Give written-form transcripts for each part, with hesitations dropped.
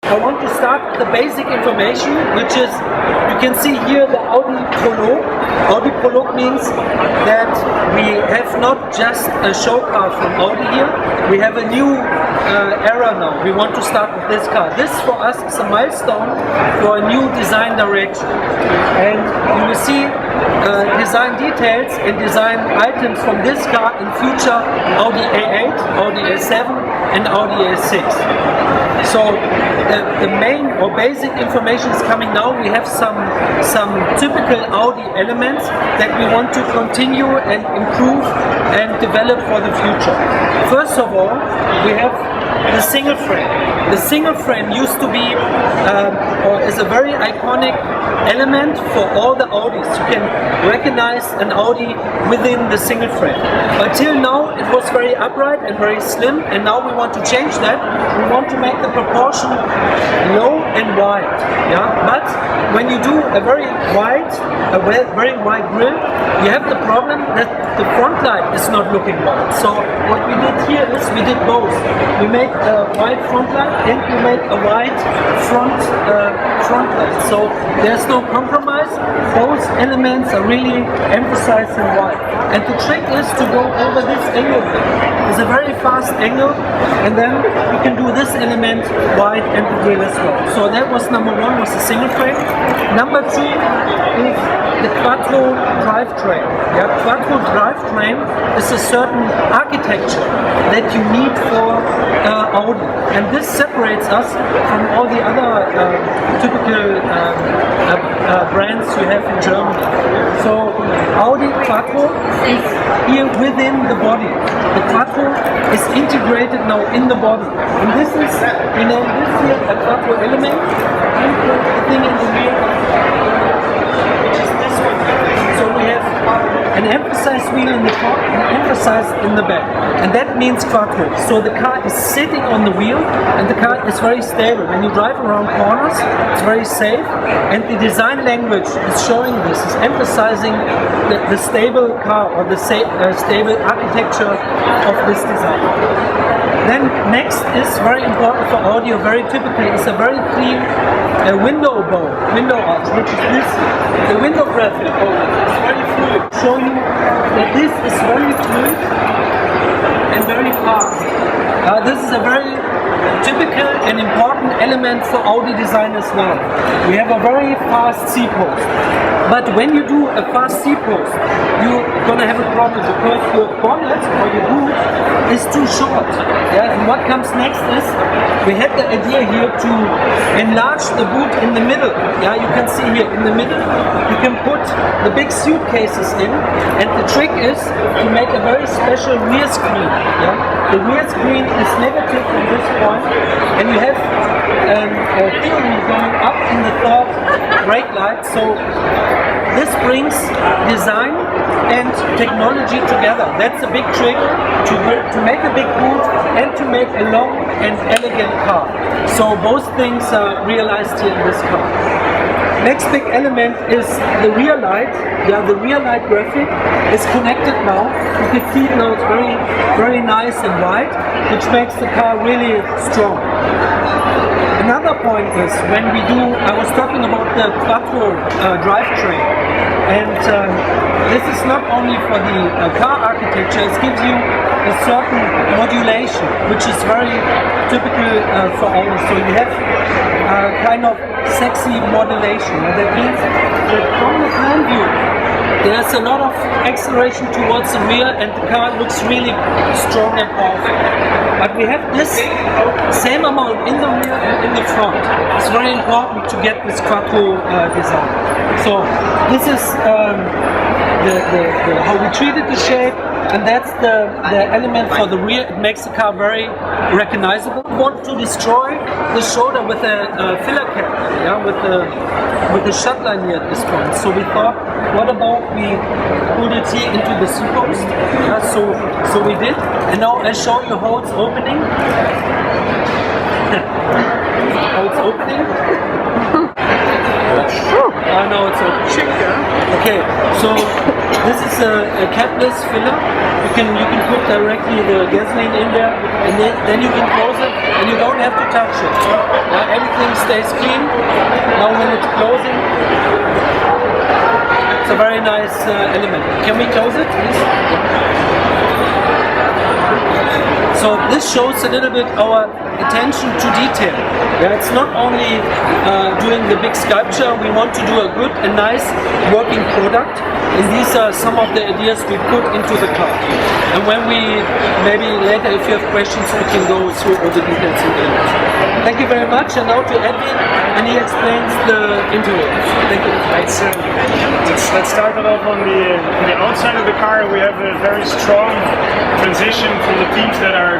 I want to start with the basic information, which is, you can see here the AUDI prologue. AUDI prologue means that we have not just a show car from Audi here, we have a new era now. We want to start with this car. This for us is a milestone for a new design direction. And you will see design details and design items from this car in future Audi A8, Audi A7 and Audi A6. So the main or basic information is coming now. We have some typical Audi elements that we want to continue and improve and develop for the future. First of all, we have the single frame. The single frame used to be or is a very iconic element for all the Audis. You can recognize an Audi within the single frame. Until now it was very upright and very slim, and now we want to change that. We want to make the proportion low and wide. Yeah? But when you do a very wide grill, you have the problem that the front light is not looking wide. So what we did here is we did both. We made a wide front light and we made a wide front light. So there's no compromise. Both elements are really emphasized in wide. And the trick is to go over this angle. It's a very fast angle, and then you can do this element wide and the grill as well. So that was number one, was the single frame. Number two is the quattro drivetrain. Yeah, quattro drivetrain is a certain architecture that you need for Audi, and this separates us from all the other typical brands you have in Germany. So Audi quattro is here within the body. The quattro is integrated now in the body, and this is, we name this here a quattro element, and the thing in the rear, which is this one. So we have an emphasized wheel in the top and emphasized in the back, and that means quattro. So the car is sitting on the wheel and the car is very stable. When you drive around corners, it's very safe, and the design language is showing this, is emphasizing the stable car or the stable architecture of this design. Then next is very important for audio, very typically, is a very clean window arch, which is this, the window graphic. It's very fluid. Show you that this is very fluid and very fast. This is a very typical and important element for Audi design as well. We have a very fast C-post. But when you do a fast C-post, you're gonna have a problem because your bonnet or your boot is too short. Yeah? And what comes next is, we had the idea here to enlarge the boot in the middle. Yeah, you can see here in the middle, you can put the big suitcases in, and the trick is to make a very special rear screen. Yeah? The rear screen is negative from this point, and you have a theory going up in the third brake light. So this brings design and technology together. That's a big trick to make a big boot and to make a long and elegant car. So both things are realized here in this car. Next big element is the rear light. Yeah, the rear light graphic is connected now. You can see it now, it's very, very nice and wide, which makes the car really strong. Another point is when we do, I was talking about the quattro drivetrain, and this is not only for the car architecture, it gives you a certain modulation, which is very typical for Audi. So you have kind of sexy modulation, and that means that from the plan view there's a lot of acceleration towards the rear and the car looks really strong and powerful. But we have this same amount in the rear and in the front. It's very important to get this quattro design. So this is how we treated the shape, and that's the element for the rear. It makes the car very recognizable. We want to destroy the shoulder with a filler cap, yeah, with the shut line here at this point. So we thought, what about we put it here into the C-post? Yeah, so we did, and now I show you how it's opening. How it's opening. I know it's open. Okay, so this is a capless filler. You can put directly the gasoline in there, and then you can close it, and you don't have to touch it. Everything stays clean. Now when it's closing, it's a very nice element. Can we close it, please? So this shows a little bit our attention to detail. Yeah, it's not only doing the big sculpture, we want to do a good and nice working product. And these are some of the ideas we put into the car. And when we, maybe later if you have questions, we can go through all the details in the image. Thank you very much. And now to Edwin, and he explains the interior. Thank you. Let's start it off on the outside of the car. We have a very strong transition from the themes that are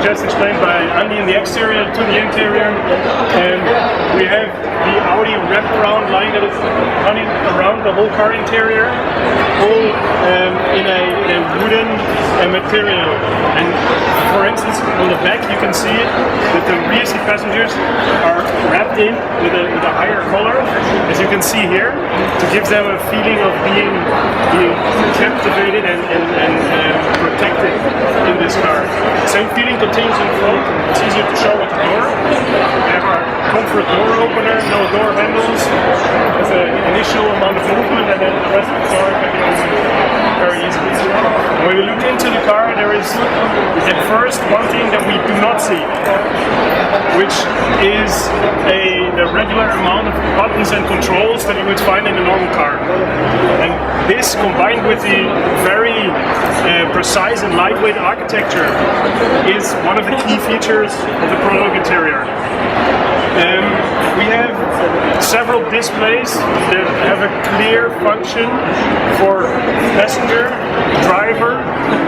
just explained by Andy in the exterior to the interior. And we have the Audi wraparound line that is running around the whole car interior, all in a wooden material. And for instance, on the back you can see that the rear seat passengers are wrapped in with a higher color, as you can see here, to give them a feeling of being captivated and protected in this car. Same feeling continues in front. It's easier to show with the door. We have our comfort door opener, no door handles. There's an initial amount of movement, and then the rest of the car can be opened very easily. When we look into the car, there is at first one thing that we do not see, which is the regular amount of buttons and controls that you would find in a normal car. And this, combined with the very precise and lightweight architecture, is one of the key features of the Prologue interior. We have several displays that have a clear function for passenger, driver,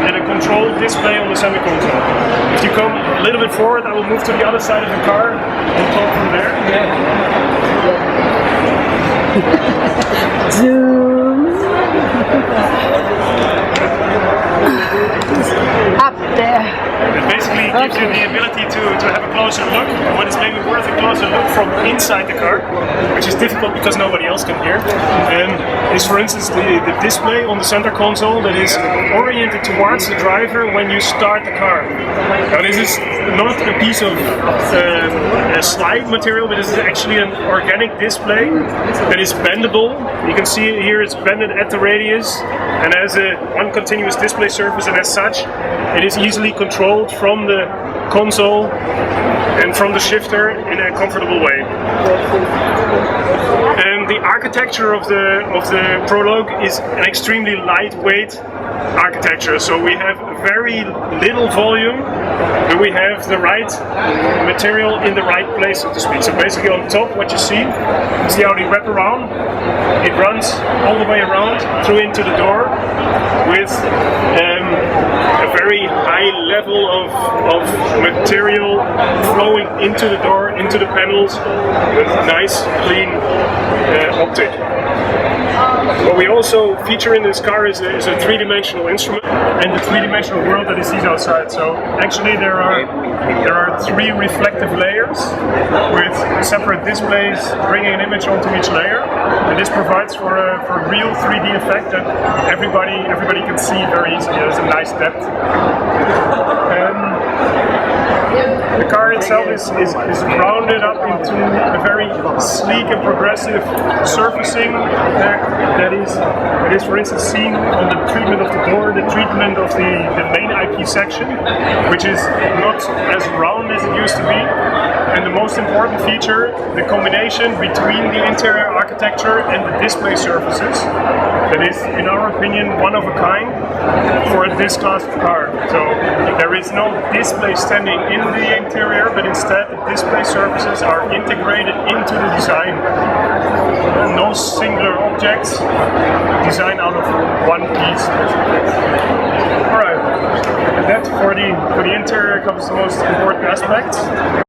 and a control display on the center console. If you come a little bit forward, I will move to the other side of the car and talk from there. Zoom. Up there. It basically gives you the ability to have a closer look. What is maybe worth a closer look from inside the car, which is difficult because nobody else can hear, is for instance the display on the center console that is oriented towards the driver when you start the car. Now this is not a piece of slide material, but this is actually an organic display that is bendable. You can see here it's bended at the radius and has one continuous display surface, and as such it is easily controlled from the console and from the shifter in a comfortable way. And the architecture of the Prologue is an extremely lightweight architecture, so we have very little volume, but we have the right material in the right place, so to speak. So basically on top what you see is the Audi wraparound. It runs all the way around through into the door with a very high level of material flowing into the door, into the panels, with nice clean optic. What we also feature in this car is a three-dimensional instrument and the three-dimensional world that it sees outside. So actually there are three reflective layers with separate displays bringing an image onto each layer, and this provides for a real 3D effect that everybody can see very easily. There's a nice depth. The car itself is rounded up into a very sleek and progressive surfacing that is for instance seen on the treatment of the door, the treatment of the main IP section, which is not as round as it used to be. And the most important feature, the combination between the interior architecture and the display surfaces, that is, in our opinion, one of a kind for this class of car. So there is no display standing in the interior, but instead the display surfaces are integrated into the design. No singular objects, designed out of one piece. Alright, and that for the interior comes the most important aspects.